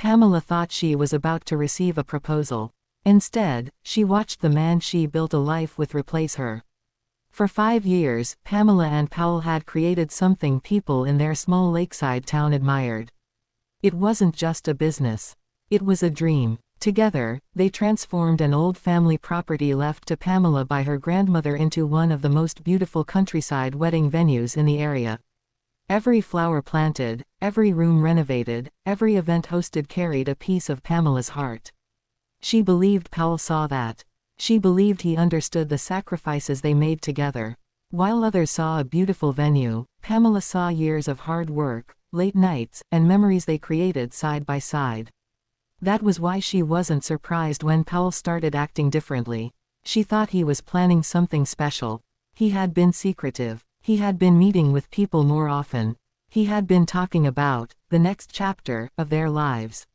Pamela thought she was about to receive a proposal. Instead, she watched the man she built a life with replace her. For 5 years, Pamela and Powell had created something people in their small lakeside town admired. It wasn't just a business. It was a dream. Together, they transformed an old family property left to Pamela by her grandmother into one of the most beautiful countryside wedding venues in the area. Every flower planted, every room renovated, every event hosted carried a piece of Pamela's heart. She believed Powell saw that. She believed he understood the sacrifices they made together. While others saw a beautiful venue, Pamela saw years of hard work, late nights, and memories they created side by side. That was why she wasn't surprised when Powell started acting differently. She thought he was planning something special. He had been secretive. He had been meeting with people more often. He had been talking about the next chapter of their lives.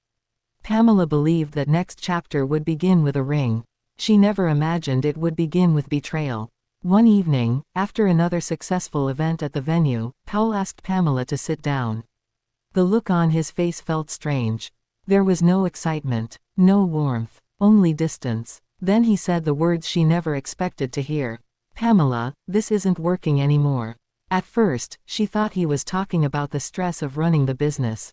Pamela believed that next chapter would begin with a ring. She never imagined it would begin with betrayal. One evening, after another successful event at the venue, Powell asked Pamela to sit down. The look on his face felt strange. There was no excitement, no warmth, only distance. Then he said the words she never expected to hear. "Pamela, this isn't working anymore." At first, she thought he was talking about the stress of running the business.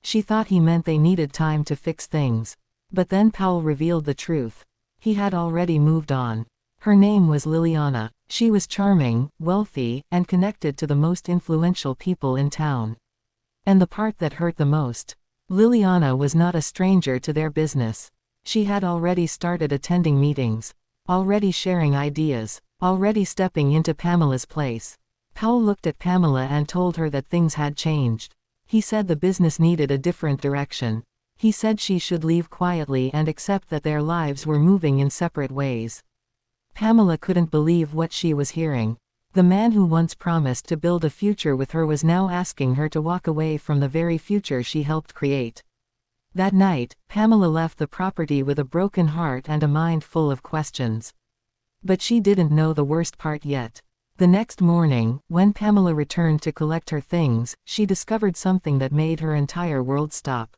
She thought he meant they needed time to fix things. But then Powell revealed the truth. He had already moved on. Her name was Liliana. She was charming, wealthy, and connected to the most influential people in town. And the part that hurt the most, Liliana was not a stranger to their business. She had already started attending meetings, already sharing ideas, already stepping into Pamela's place. Powell looked at Pamela and told her that things had changed. He said the business needed a different direction. He said she should leave quietly and accept that their lives were moving in separate ways. Pamela couldn't believe what she was hearing. The man who once promised to build a future with her was now asking her to walk away from the very future she helped create. That night, Pamela left the property with a broken heart and a mind full of questions. But she didn't know the worst part yet. The next morning, when Pamela returned to collect her things, she discovered something that made her entire world stop.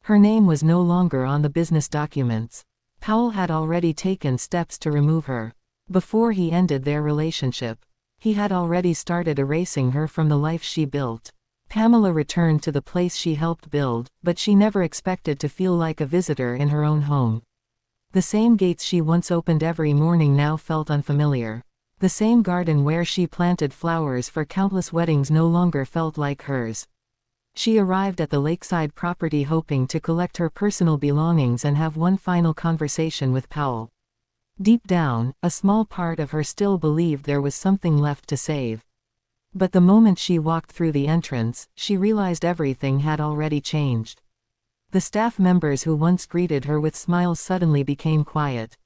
Her name was no longer on the business documents. Powell had already taken steps to remove her. Before he ended their relationship, he had already started erasing her from the life she built. Pamela returned to the place she helped build, but she never expected to feel like a visitor in her own home. The same gates she once opened every morning now felt unfamiliar. The same garden where she planted flowers for countless weddings no longer felt like hers. She arrived at the lakeside property hoping to collect her personal belongings and have one final conversation with Powell. Deep down, a small part of her still believed there was something left to save. But the moment she walked through the entrance, she realized everything had already changed. The staff members who once greeted her with smiles suddenly became quiet.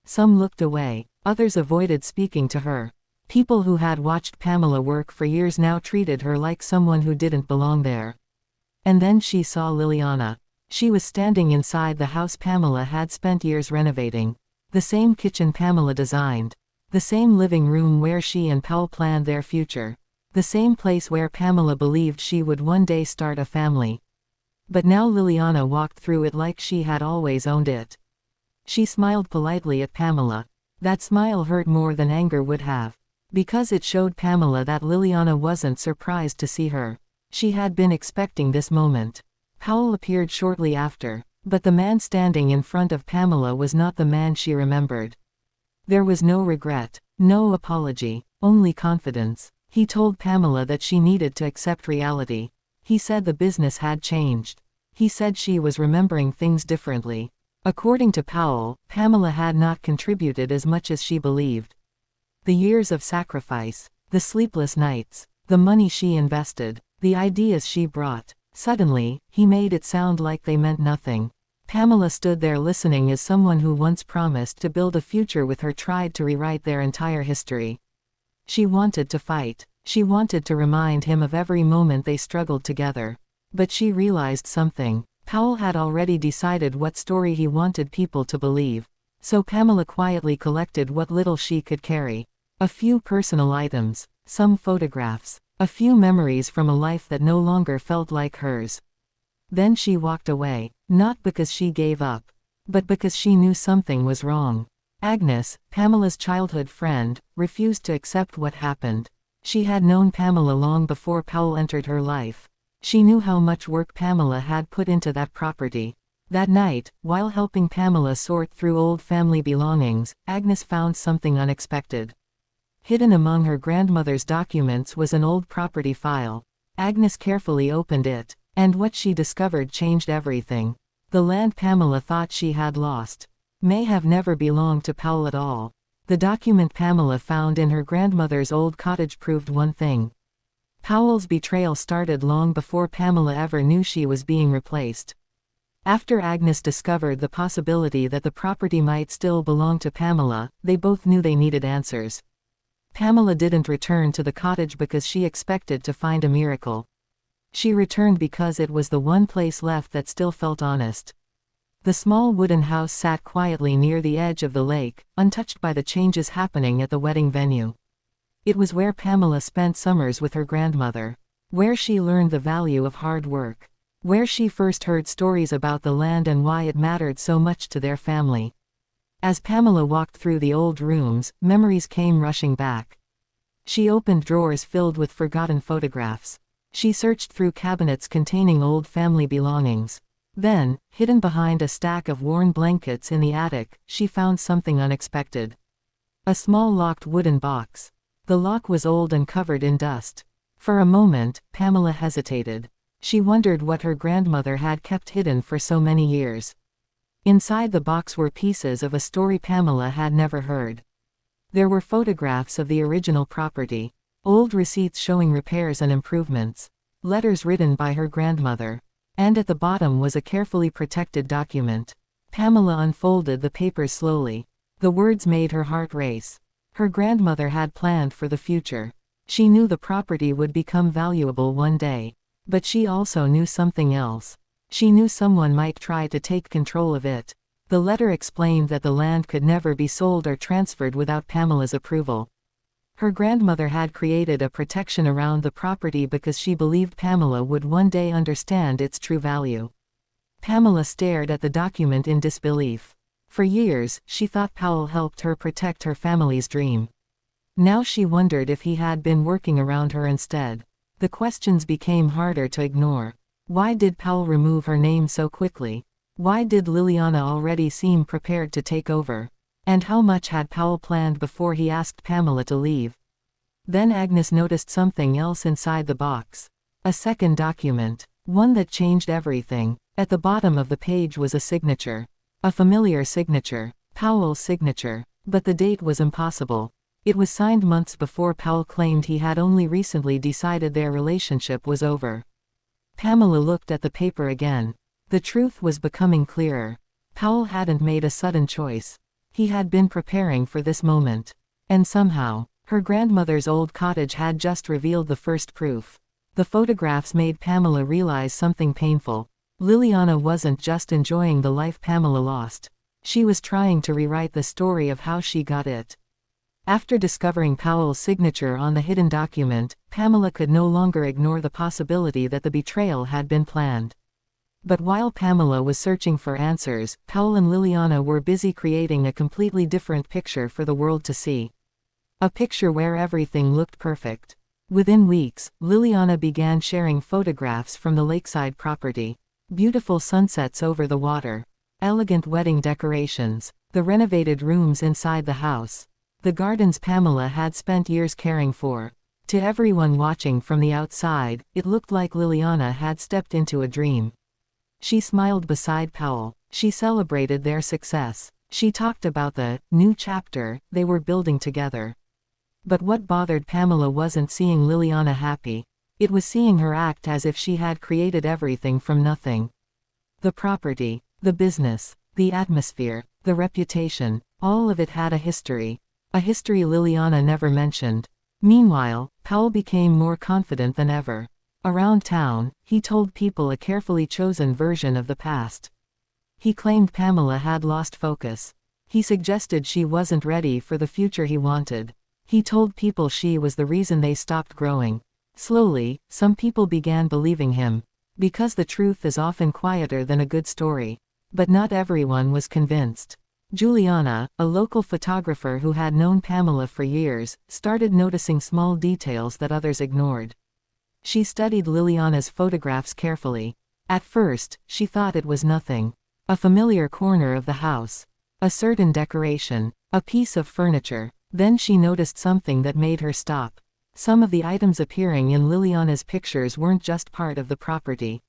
Some looked away, others avoided speaking to her. People who had watched Pamela work for years now treated her like someone who didn't belong there. And then she saw Liliana. She was standing inside the house Pamela had spent years renovating. The same kitchen Pamela designed. The same living room where she and Powell planned their future. The same place where Pamela believed she would one day start a family. But now Liliana walked through it like she had always owned it. She smiled politely at Pamela. That smile hurt more than anger would have. Because it showed Pamela that Liliana wasn't surprised to see her. She had been expecting this moment. Powell appeared shortly after, but the man standing in front of Pamela was not the man she remembered. There was no regret, no apology, only confidence. He told Pamela that she needed to accept reality. He said the business had changed. He said she was remembering things differently. According to Powell, Pamela had not contributed as much as she believed. The years of sacrifice, the sleepless nights, the money she invested, the ideas she brought. Suddenly, he made it sound like they meant nothing. Pamela stood there listening as someone who once promised to build a future with her tried to rewrite their entire history. She wanted to fight. She wanted to remind him of every moment they struggled together. But she realized something. Powell had already decided what story he wanted people to believe. So Pamela quietly collected what little she could carry. A few personal items, some photographs, a few memories from a life that no longer felt like hers. Then she walked away, not because she gave up, but because she knew something was wrong. Agnes, Pamela's childhood friend, refused to accept what happened. She had known Pamela long before Powell entered her life. She knew how much work Pamela had put into that property. That night, while helping Pamela sort through old family belongings, Agnes found something unexpected. Hidden among her grandmother's documents was an old property file. Agnes carefully opened it, and what she discovered changed everything. The land Pamela thought she had lost may have never belonged to Powell at all. The document Pamela found in her grandmother's old cottage proved one thing. Powell's betrayal started long before Pamela ever knew she was being replaced. After Agnes discovered the possibility that the property might still belong to Pamela, they both knew they needed answers. Pamela didn't return to the cottage because she expected to find a miracle. She returned because it was the one place left that still felt honest. The small wooden house sat quietly near the edge of the lake, untouched by the changes happening at the wedding venue. It was where Pamela spent summers with her grandmother, where she learned the value of hard work, where she first heard stories about the land and why it mattered so much to their family. As Pamela walked through the old rooms, memories came rushing back. She opened drawers filled with forgotten photographs. She searched through cabinets containing old family belongings. Then, hidden behind a stack of worn blankets in the attic, she found something unexpected. A small locked wooden box. The lock was old and covered in dust. For a moment, Pamela hesitated. She wondered what her grandmother had kept hidden for so many years. Inside the box were pieces of a story Pamela had never heard. There were photographs of the original property, old receipts showing repairs and improvements, letters written by her grandmother. And at the bottom was a carefully protected document. Pamela unfolded the papers slowly. The words made her heart race. Her grandmother had planned for the future. She knew the property would become valuable one day. But she also knew something else. She knew someone might try to take control of it. The letter explained that the land could never be sold or transferred without Pamela's approval. Her grandmother had created a protection around the property because she believed Pamela would one day understand its true value. Pamela stared at the document in disbelief. For years, she thought Powell helped her protect her family's dream. Now she wondered if he had been working around her instead. The questions became harder to ignore. Why did Powell remove her name so quickly? Why did Liliana already seem prepared to take over? And how much had Powell planned before he asked Pamela to leave? Then Agnes noticed something else inside the box. A second document. One that changed everything. At the bottom of the page was a signature. A familiar signature. Powell's signature. But the date was impossible. It was signed months before Powell claimed he had only recently decided their relationship was over. Pamela looked at the paper again. The truth was becoming clearer. Powell hadn't made a sudden choice. He had been preparing for this moment. And somehow, her grandmother's old cottage had just revealed the first proof. The photographs made Pamela realize something painful. Liliana wasn't just enjoying the life Pamela lost. She was trying to rewrite the story of how she got it. After discovering Powell's signature on the hidden document, Pamela could no longer ignore the possibility that the betrayal had been planned. But while Pamela was searching for answers, Powell and Liliana were busy creating a completely different picture for the world to see. A picture where everything looked perfect. Within weeks, Liliana began sharing photographs from the lakeside property. Beautiful sunsets over the water. Elegant wedding decorations. The renovated rooms inside the house. The gardens Pamela had spent years caring for. To everyone watching from the outside, it looked like Liliana had stepped into a dream. She smiled beside Powell. She celebrated their success. She talked about the new chapter they were building together. But what bothered Pamela wasn't seeing Liliana happy. It was seeing her act as if she had created everything from nothing. The property, the business, the atmosphere, the reputation, all of it had a history. A history Liliana never mentioned. Meanwhile, Powell became more confident than ever. Around town, he told people a carefully chosen version of the past. He claimed Pamela had lost focus. He suggested she wasn't ready for the future he wanted. He told people she was the reason they stopped growing. Slowly, some people began believing him. Because the truth is often quieter than a good story. But not everyone was convinced. Juliana, a local photographer who had known Pamela for years, started noticing small details that others ignored. She studied Liliana's photographs carefully. At first, she thought it was nothing. A familiar corner of the house. A certain decoration. A piece of furniture. Then she noticed something that made her stop. Some of the items appearing in Liliana's pictures weren't just part of the property.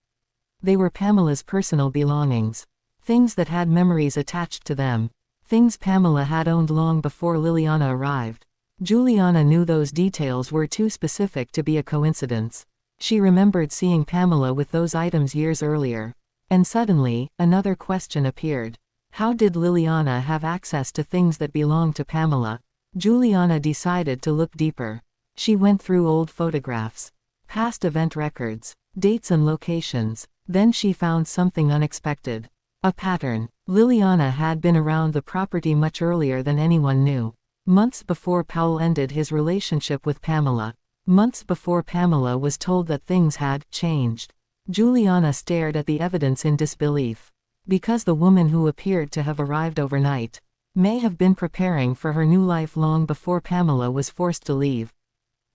They were Pamela's personal belongings. Things that had memories attached to them. Things Pamela had owned long before Liliana arrived. Juliana knew those details were too specific to be a coincidence. She remembered seeing Pamela with those items years earlier. And suddenly, another question appeared. How did Liliana have access to things that belonged to Pamela? Juliana decided to look deeper. She went through old photographs, past event records, dates and locations. Then she found something unexpected. A pattern. Liliana had been around the property much earlier than anyone knew. Months before Powell ended his relationship with Pamela. Months before Pamela was told that things had changed. Juliana stared at the evidence in disbelief. Because the woman who appeared to have arrived overnight may have been preparing for her new life long before Pamela was forced to leave.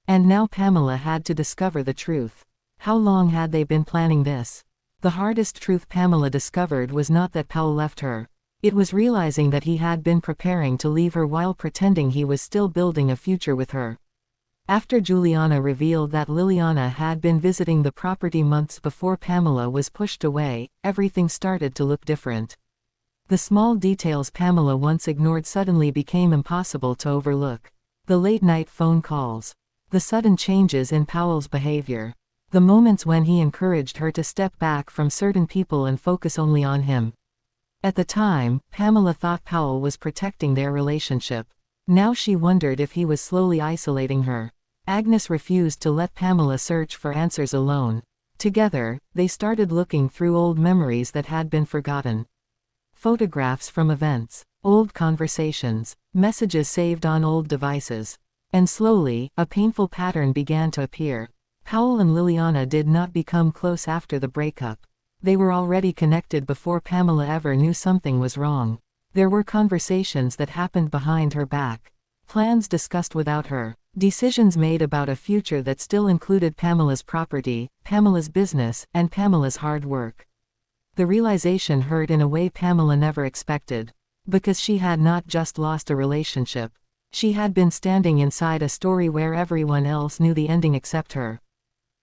And now Pamela had to discover the truth. How long had they been planning this? The hardest truth Pamela discovered was not that Powell left her. It was realizing that he had been preparing to leave her while pretending he was still building a future with her. After Juliana revealed that Liliana had been visiting the property months before Pamela was pushed away, everything started to look different. The small details Pamela once ignored suddenly became impossible to overlook. The late-night phone calls. The sudden changes in Powell's behavior. The moments when he encouraged her to step back from certain people and focus only on him. At the time, Pamela thought Powell was protecting their relationship. Now she wondered if he was slowly isolating her. Agnes refused to let Pamela search for answers alone. Together, they started looking through old memories that had been forgotten. Photographs from events, old conversations, messages saved on old devices. And slowly, a painful pattern began to appear. Powell and Liliana did not become close after the breakup. They were already connected before Pamela ever knew something was wrong. There were conversations that happened behind her back. Plans discussed without her. Decisions made about a future that still included Pamela's property, Pamela's business, and Pamela's hard work. The realization hurt in a way Pamela never expected. Because she had not just lost a relationship. She had been standing inside a story where everyone else knew the ending except her.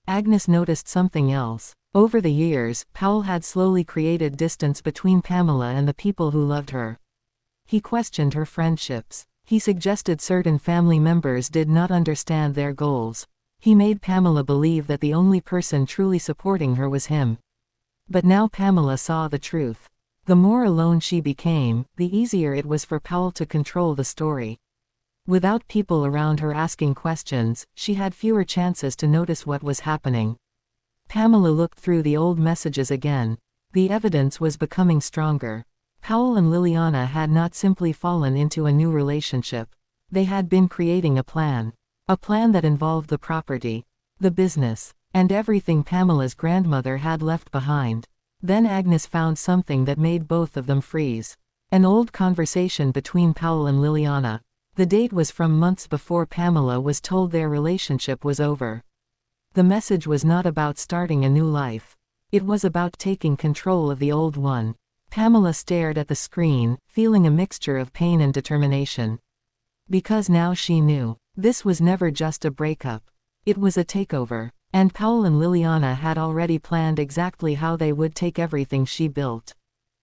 Agnes noticed something else. Over the years, Powell had slowly created distance between Pamela and the people who loved her. He questioned her friendships. He suggested certain family members did not understand their goals. He made Pamela believe that the only person truly supporting her was him. But now Pamela saw the truth. The more alone she became, the easier it was for Powell to control the story. Without people around her asking questions, she had fewer chances to notice what was happening. Pamela looked through the old messages again. The evidence was becoming stronger. Powell and Liliana had not simply fallen into a new relationship. They had been creating a plan. A plan that involved the property, the business, and everything Pamela's grandmother had left behind. Then Agnes found something that made both of them freeze. An old conversation between Powell and Liliana. The date was from months before Pamela was told their relationship was over. The message was not about starting a new life. It was about taking control of the old one. Pamela stared at the screen, feeling a mixture of pain and determination. Because now she knew. This was never just a breakup. It was a takeover. And Powell and Liliana had already planned exactly how they would take everything she built.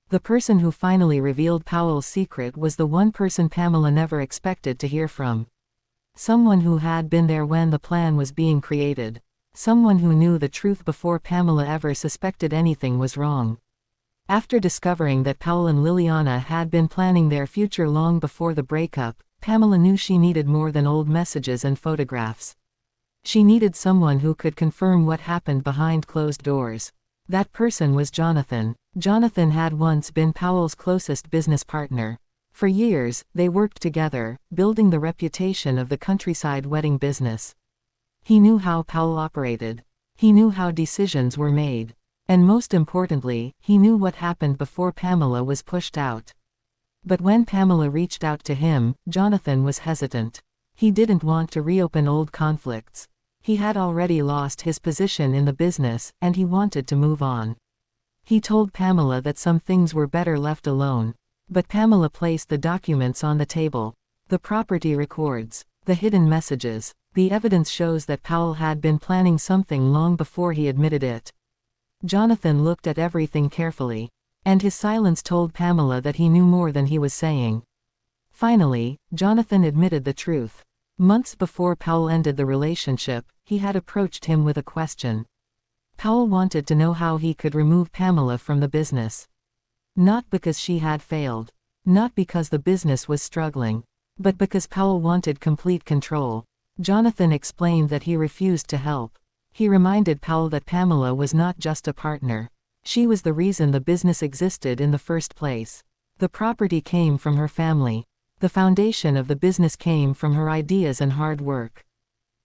The person who finally revealed Powell's secret was the one person Pamela never expected to hear from. Someone who had been there when the plan was being created. Someone who knew the truth before Pamela ever suspected anything was wrong. After discovering that Powell and Liliana had been planning their future long before the breakup, Pamela knew she needed more than old messages and photographs. She needed someone who could confirm what happened behind closed doors. That person was Jonathan. Jonathan had once been Powell's closest business partner. For years, they worked together, building the reputation of the countryside wedding business. He knew how Powell operated. He knew how decisions were made. And most importantly, he knew what happened before Pamela was pushed out. But when Pamela reached out to him, Jonathan was hesitant. He didn't want to reopen old conflicts. He had already lost his position in the business, and he wanted to move on. He told Pamela that some things were better left alone. But Pamela placed the documents on the table. The property records, the hidden messages. The evidence shows that Powell had been planning something long before he admitted it. Jonathan looked at everything carefully. And his silence told Pamela that he knew more than he was saying. Finally, Jonathan admitted the truth. Months before Powell ended the relationship, he had approached him with a question. Powell wanted to know how he could remove Pamela from the business. Not because she had failed. Not because the business was struggling. But because Powell wanted complete control. Jonathan explained that he refused to help. He reminded Powell that Pamela was not just a partner. She was the reason the business existed in the first place. The property came from her family. The foundation of the business came from her ideas and hard work.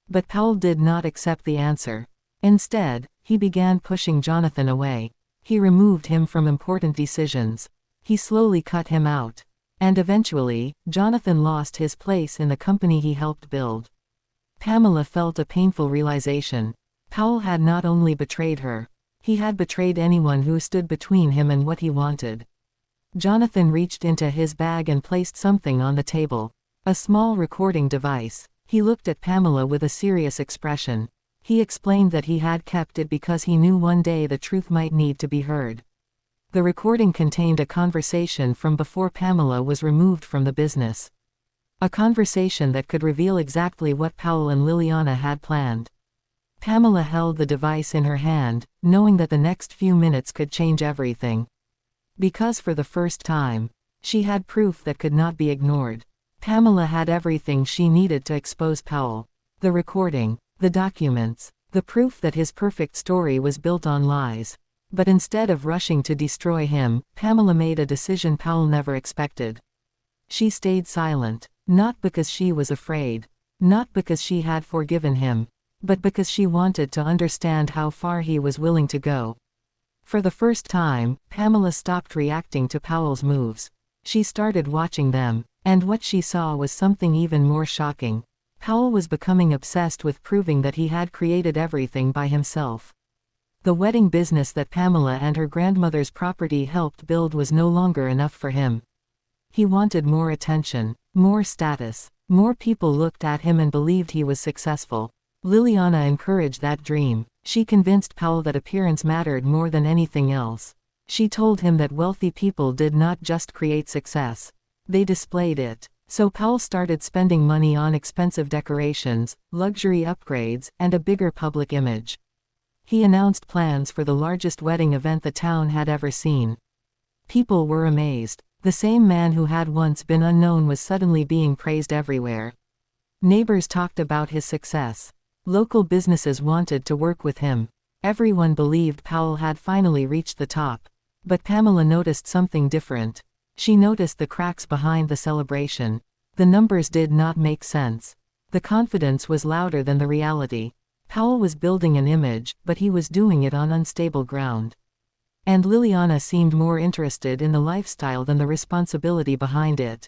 But Powell did not accept the answer. Instead, he began pushing Jonathan away. He removed him from important decisions. He slowly cut him out. And eventually, Jonathan lost his place in the company he helped build. Pamela felt a painful realization. Powell had not only betrayed her. He had betrayed anyone who stood between him and what he wanted. Jonathan reached into his bag and placed something on the table. A small recording device. He looked at Pamela with a serious expression. He explained that he had kept it because he knew one day the truth might need to be heard. The recording contained a conversation from before Pamela was removed from the business. A conversation that could reveal exactly what Powell and Liliana had planned. Pamela held the device in her hand, knowing that the next few minutes could change everything. Because for the first time, she had proof that could not be ignored. Pamela had everything she needed to expose Powell. The recording, the documents, the proof that his perfect story was built on lies. But instead of rushing to destroy him, Pamela made a decision Powell never expected. She stayed silent, not because she was afraid, not because she had forgiven him, but because she wanted to understand how far he was willing to go. For the first time, Pamela stopped reacting to Powell's moves. She started watching them, and what she saw was something even more shocking. Powell was becoming obsessed with proving that he had created everything by himself. The wedding business that Pamela and her grandmother's property helped build was no longer enough for him. He wanted more attention, more status. More people looked at him and believed he was successful. Liliana encouraged that dream. She convinced Powell that appearance mattered more than anything else. She told him that wealthy people did not just create success. They displayed it. So Powell started spending money on expensive decorations, luxury upgrades, and a bigger public image. He announced plans for the largest wedding event the town had ever seen. People were amazed. The same man who had once been unknown was suddenly being praised everywhere. Neighbors talked about his success. Local businesses wanted to work with him. Everyone believed Powell had finally reached the top. But Pamela noticed something different. She noticed the cracks behind the celebration. The numbers did not make sense. The confidence was louder than the reality. Powell was building an image, but he was doing it on unstable ground. And Liliana seemed more interested in the lifestyle than the responsibility behind it.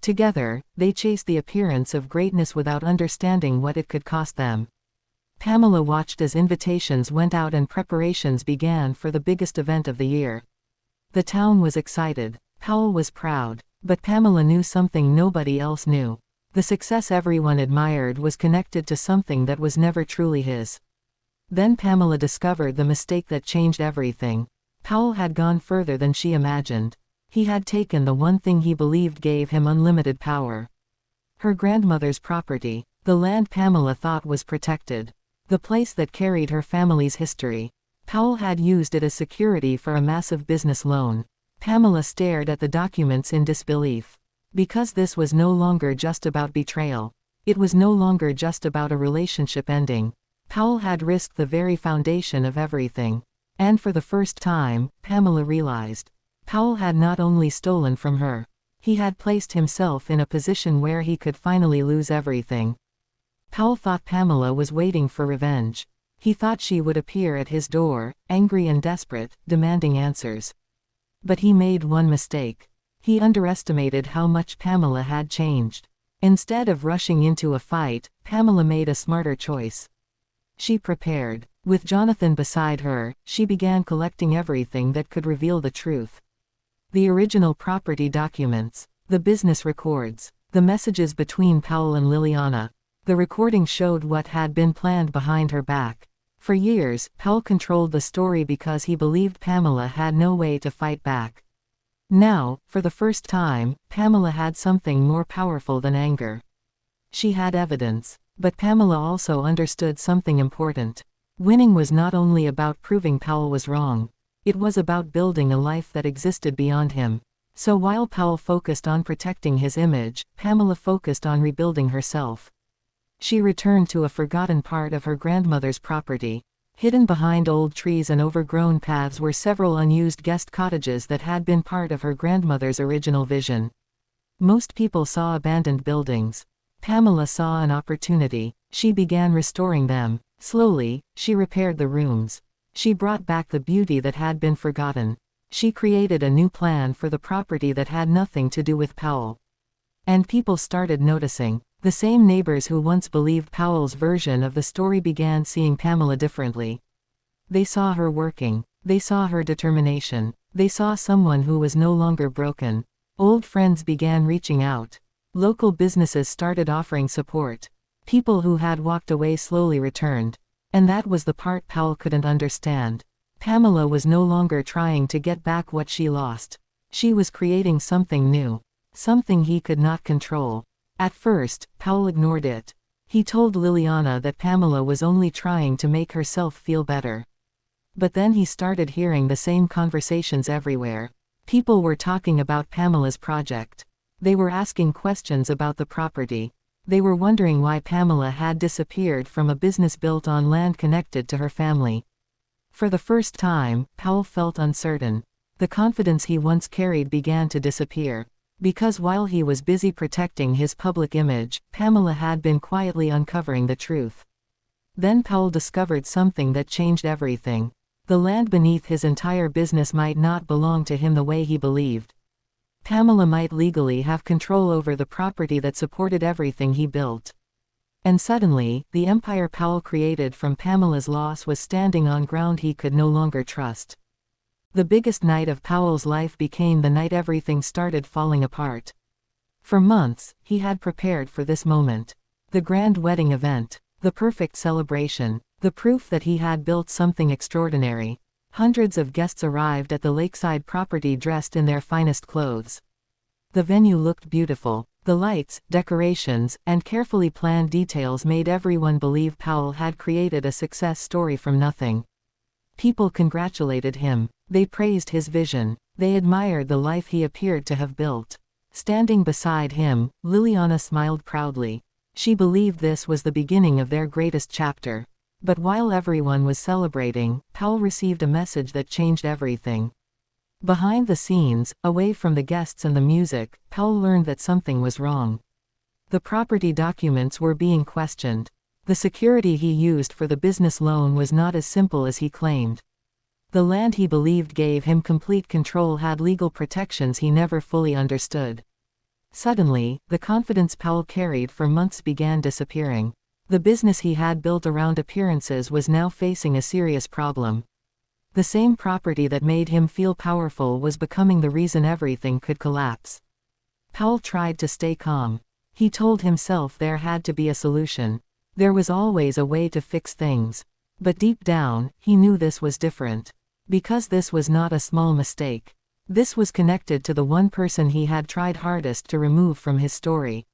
Together, they chased the appearance of greatness without understanding what it could cost them. Pamela watched as invitations went out and preparations began for the biggest event of the year. The town was excited. Powell was proud. But Pamela knew something nobody else knew. The success everyone admired was connected to something that was never truly his. Then Pamela discovered the mistake that changed everything. Powell had gone further than she imagined. He had taken the one thing he believed gave him unlimited power. Her grandmother's property, the land Pamela thought was protected. The place that carried her family's history. Powell had used it as security for a massive business loan. Pamela stared at the documents in disbelief. Because this was no longer just about betrayal. It was no longer just about a relationship ending. Powell had risked the very foundation of everything. And for the first time, Pamela realized. Powell had not only stolen from her. He had placed himself in a position where he could finally lose everything. Powell thought Pamela was waiting for revenge. He thought she would appear at his door, angry and desperate, demanding answers. But he made one mistake. He underestimated how much Pamela had changed. Instead of rushing into a fight, Pamela made a smarter choice. She prepared. With Jonathan beside her, she began collecting everything that could reveal the truth. The original property documents, the business records, the messages between Powell and Liliana. The recording showed what had been planned behind her back. For years, Powell controlled the story because he believed Pamela had no way to fight back. Now, for the first time, Pamela had something more powerful than anger. She had evidence. But Pamela also understood something important. Winning was not only about proving Powell was wrong. It was about building a life that existed beyond him. So while Powell focused on protecting his image, Pamela focused on rebuilding herself. She returned to a forgotten part of her grandmother's property. Hidden behind old trees and overgrown paths were several unused guest cottages that had been part of her grandmother's original vision. Most people saw abandoned buildings. Pamela saw an opportunity. She began restoring them. Slowly, she repaired the rooms. She brought back the beauty that had been forgotten. She created a new plan for the property that had nothing to do with Powell. And people started noticing. The same neighbors who once believed Powell's version of the story began seeing Pamela differently. They saw her working. They saw her determination. They saw someone who was no longer broken. Old friends began reaching out. Local businesses started offering support. People who had walked away slowly returned. And that was the part Powell couldn't understand. Pamela was no longer trying to get back what she lost. She was creating something new. Something he could not control. At first, Powell ignored it. He told Liliana that Pamela was only trying to make herself feel better. But then he started hearing the same conversations everywhere. People were talking about Pamela's project. They were asking questions about the property. They were wondering why Pamela had disappeared from a business built on land connected to her family. For the first time, Powell felt uncertain. The confidence he once carried began to disappear. Because while he was busy protecting his public image, Pamela had been quietly uncovering the truth. Then Powell discovered something that changed everything. The land beneath his entire business might not belong to him the way he believed. Pamela might legally have control over the property that supported everything he built. And suddenly, the empire Powell created from Pamela's loss was standing on ground he could no longer trust. The biggest night of Powell's life became the night everything started falling apart. For months, he had prepared for this moment. The grand wedding event. The perfect celebration. The proof that he had built something extraordinary. Hundreds of guests arrived at the lakeside property dressed in their finest clothes. The venue looked beautiful. The lights, decorations, and carefully planned details made everyone believe Powell had created a success story from nothing. People congratulated him. They praised his vision. They admired the life he appeared to have built. Standing beside him, Liliana smiled proudly. She believed this was the beginning of their greatest chapter. But while everyone was celebrating, Powell received a message that changed everything. Behind the scenes, away from the guests and the music, Powell learned that something was wrong. The property documents were being questioned. The security he used for the business loan was not as simple as he claimed. The land he believed gave him complete control had legal protections he never fully understood. Suddenly, the confidence Powell carried for months began disappearing. The business he had built around appearances was now facing a serious problem. The same property that made him feel powerful was becoming the reason everything could collapse. Powell tried to stay calm. He told himself there had to be a solution. There was always a way to fix things. But deep down, he knew this was different. Because this was not a small mistake. This was connected to the one person he had tried hardest to remove from his story.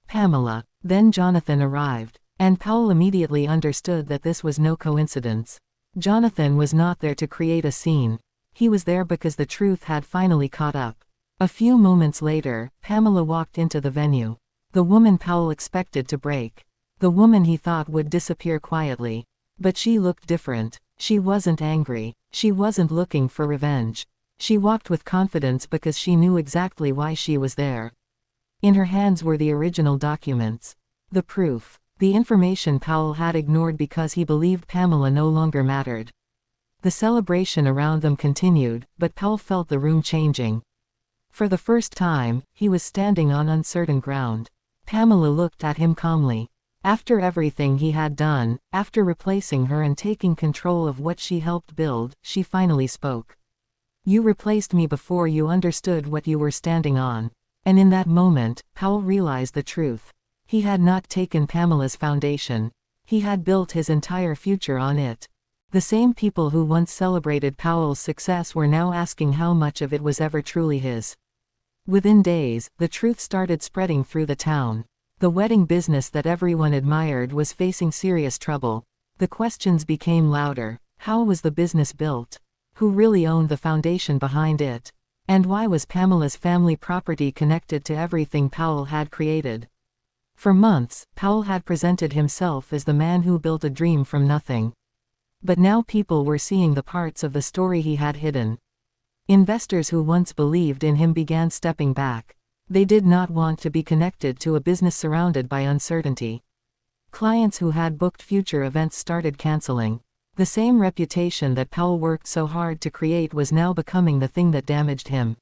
Pamela. Then Jonathan arrived. And Powell immediately understood that this was no coincidence. Jonathan was not there to create a scene. He was there because the truth had finally caught up. A few moments later, Pamela walked into the venue. The woman Powell expected to break. The woman he thought would disappear quietly. But she looked different. She wasn't angry. She wasn't looking for revenge. She walked with confidence because she knew exactly why she was there. In her hands were the original documents. The proof. The information Powell had ignored because he believed Pamela no longer mattered. The celebration around them continued, but Powell felt the room changing. For the first time, he was standing on uncertain ground. Pamela looked at him calmly. After everything he had done, after replacing her and taking control of what she helped build, she finally spoke. "You replaced me before you understood what you were standing on." And in that moment, Powell realized the truth. He had not taken Pamela's foundation. He had built his entire future on it. The same people who once celebrated Powell's success were now asking how much of it was ever truly his. Within days, the truth started spreading through the town. The wedding business that everyone admired was facing serious trouble. The questions became louder. How was the business built? Who really owned the foundation behind it? And why was Pamela's family property connected to everything Powell had created? For months, Powell had presented himself as the man who built a dream from nothing. But now people were seeing the parts of the story he had hidden. Investors who once believed in him began stepping back. They did not want to be connected to a business surrounded by uncertainty. Clients who had booked future events started canceling. The same reputation that Powell worked so hard to create was now becoming the thing that damaged him.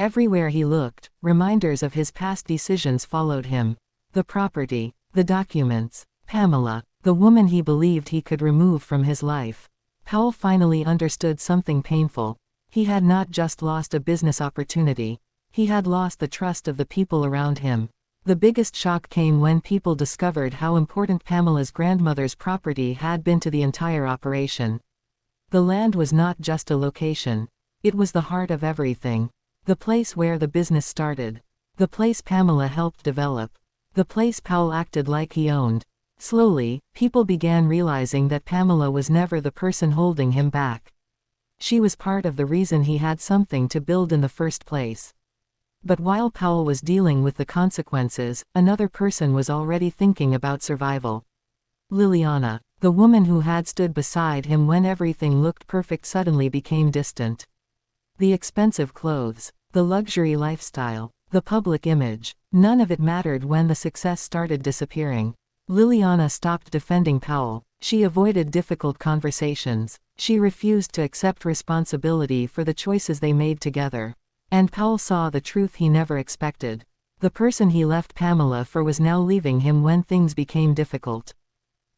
Everywhere he looked, reminders of his past decisions followed him. The property, the documents, Pamela, the woman he believed he could remove from his life. Powell finally understood something painful. He had not just lost a business opportunity. He had lost the trust of the people around him. The biggest shock came when people discovered how important Pamela's grandmother's property had been to the entire operation. The land was not just a location. It was the heart of everything. The place where the business started. The place Pamela helped develop. The place Powell acted like he owned. Slowly, people began realizing that Pamela was never the person holding him back. She was part of the reason he had something to build in the first place. But while Powell was dealing with the consequences, another person was already thinking about survival. Liliana, the woman who had stood beside him when everything looked perfect, suddenly became distant. The expensive clothes, the luxury lifestyle, the public image, none of it mattered when the success started disappearing. Liliana stopped defending Powell. She avoided difficult conversations. She refused to accept responsibility for the choices they made together. And Powell saw the truth he never expected. The person he left Pamela for was now leaving him when things became difficult.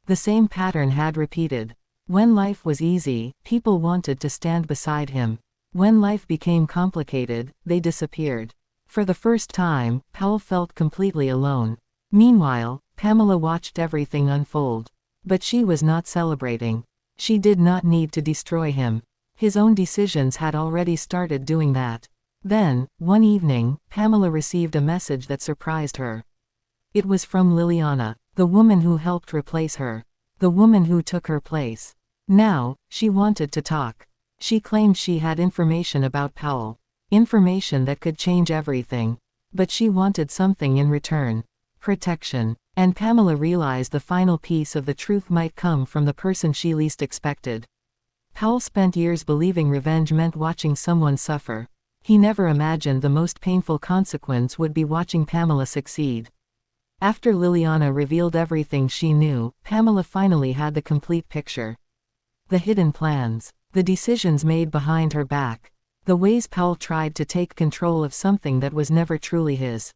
The same pattern had repeated. When life was easy, people wanted to stand beside him. When life became complicated, they disappeared. For the first time, Powell felt completely alone. Meanwhile, Pamela watched everything unfold. But she was not celebrating. She did not need to destroy him. His own decisions had already started doing that. Then, one evening, Pamela received a message that surprised her. It was from Liliana, the woman who helped replace her. The woman who took her place. Now, she wanted to talk. She claimed she had information about Powell. Information that could change everything. But she wanted something in return. Protection. And Pamela realized the final piece of the truth might come from the person she least expected. Powell spent years believing revenge meant watching someone suffer. He never imagined the most painful consequence would be watching Pamela succeed. After Liliana revealed everything she knew, Pamela finally had the complete picture. The hidden plans. The decisions made behind her back. The ways Powell tried to take control of something that was never truly his.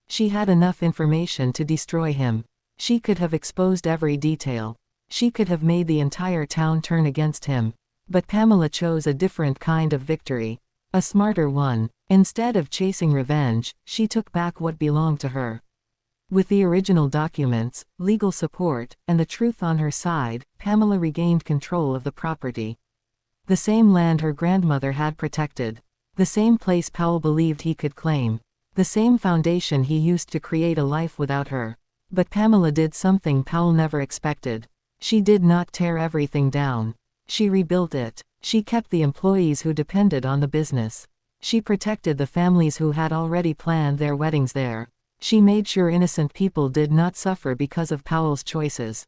She had enough information to destroy him. She could have exposed every detail. She could have made the entire town turn against him. But Pamela chose a different kind of victory. A smarter one. Instead of chasing revenge, she took back what belonged to her. With the original documents, legal support, and the truth on her side, Pamela regained control of the property. The same land her grandmother had protected. The same place Powell believed he could claim. The same foundation he used to create a life without her. But Pamela did something Powell never expected. She did not tear everything down. She rebuilt it. She kept the employees who depended on the business. She protected the families who had already planned their weddings there. She made sure innocent people did not suffer because of Powell's choices.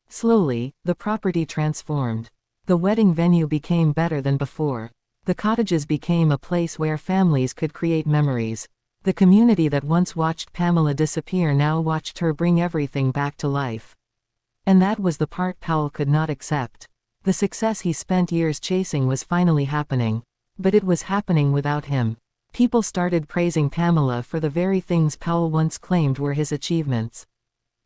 Slowly, the property transformed. The wedding venue became better than before. The cottages became a place where families could create memories. The community that once watched Pamela disappear now watched her bring everything back to life. And that was the part Powell could not accept. The success he spent years chasing was finally happening. But it was happening without him. People started praising Pamela for the very things Powell once claimed were his achievements.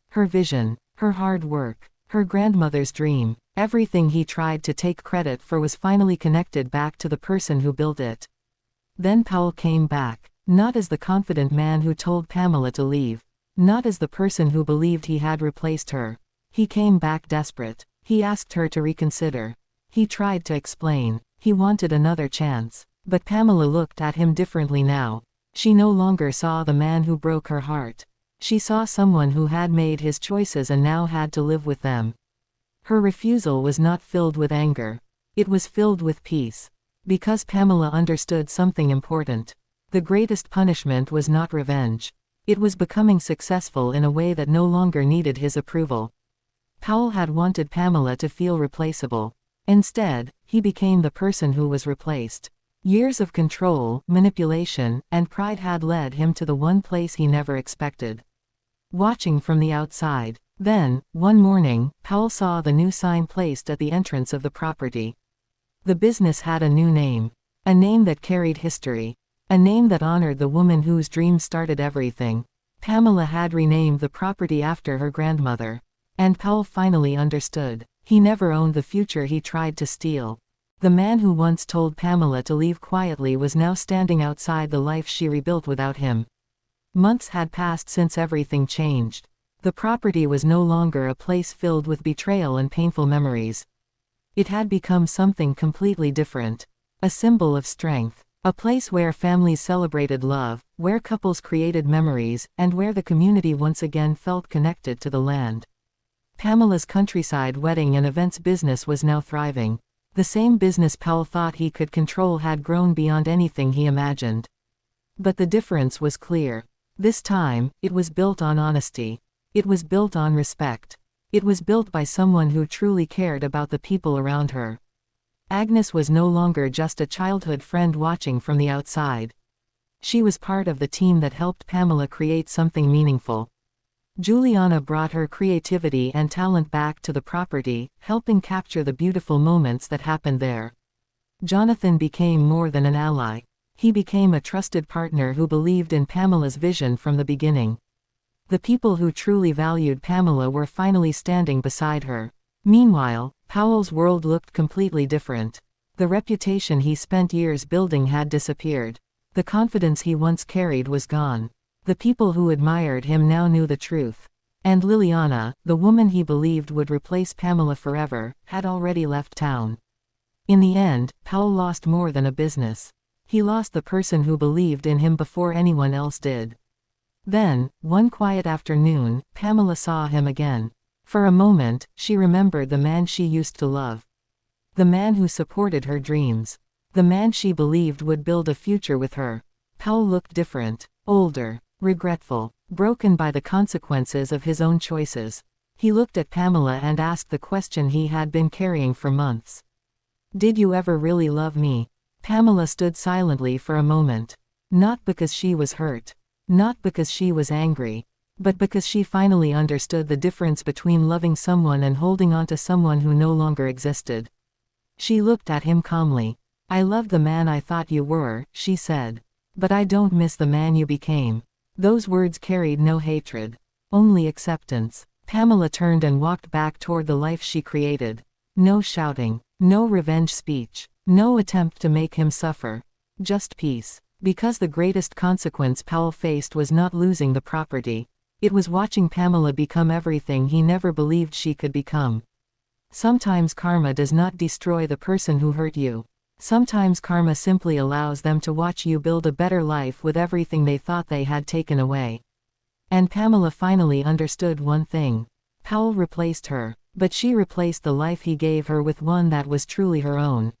Her vision, her hard work, her grandmother's dream, everything he tried to take credit for was finally connected back to the person who built it. Then Powell came back, not as the confident man who told Pamela to leave, not as the person who believed he had replaced her. He came back desperate. He asked her to reconsider. He tried to explain. He wanted another chance. But Pamela looked at him differently now. She no longer saw the man who broke her heart. She saw someone who had made his choices and now had to live with them. Her refusal was not filled with anger. It was filled with peace. Because Pamela understood something important. The greatest punishment was not revenge. It was becoming successful in a way that no longer needed his approval. Powell had wanted Pamela to feel replaceable. Instead, he became the person who was replaced. Years of control, manipulation, and pride had led him to the one place he never expected. Watching from the outside. Then, one morning, Powell saw the new sign placed at the entrance of the property. The business had a new name. A name that carried history. A name that honored the woman whose dreams started everything. Pamela had renamed the property after her grandmother. And Powell finally understood. He never owned the future he tried to steal. The man who once told Pamela to leave quietly was now standing outside the life she rebuilt without him. Months had passed since everything changed. The property was no longer a place filled with betrayal and painful memories. It had become something completely different. A symbol of strength. A place where families celebrated love, where couples created memories, and where the community once again felt connected to the land. Pamela's countryside wedding and events business was now thriving. The same business Powell thought he could control had grown beyond anything he imagined. But the difference was clear. This time, it was built on honesty. It was built on respect. It was built by someone who truly cared about the people around her. Agnes was no longer just a childhood friend watching from the outside. She was part of the team that helped Pamela create something meaningful. Juliana brought her creativity and talent back to the property, helping capture the beautiful moments that happened there. Jonathan became more than an ally. He became a trusted partner who believed in Pamela's vision from the beginning. The people who truly valued Pamela were finally standing beside her. Meanwhile, Powell's world looked completely different. The reputation he spent years building had disappeared. The confidence he once carried was gone. The people who admired him now knew the truth. And Liliana, the woman he believed would replace Pamela forever, had already left town. In the end, Powell lost more than a business. He lost the person who believed in him before anyone else did. Then, one quiet afternoon, Pamela saw him again. For a moment, she remembered the man she used to love. The man who supported her dreams. The man she believed would build a future with her. Powell looked different. Older. Regretful. Broken by the consequences of his own choices. He looked at Pamela and asked the question he had been carrying for months. "Did you ever really love me?" Pamela stood silently for a moment. Not because she was hurt. Not because she was angry. But because she finally understood the difference between loving someone and holding on to someone who no longer existed. She looked at him calmly. "I loved the man I thought you were," she said. "But I don't miss the man you became." Those words carried no hatred. Only acceptance. Pamela turned and walked back toward the life she created. No shouting. No revenge speech. No attempt to make him suffer. Just peace. Because the greatest consequence Powell faced was not losing the property. It was watching Pamela become everything he never believed she could become. Sometimes karma does not destroy the person who hurt you. Sometimes karma simply allows them to watch you build a better life with everything they thought they had taken away. And Pamela finally understood one thing. Powell replaced her, but she replaced the life he gave her with one that was truly her own.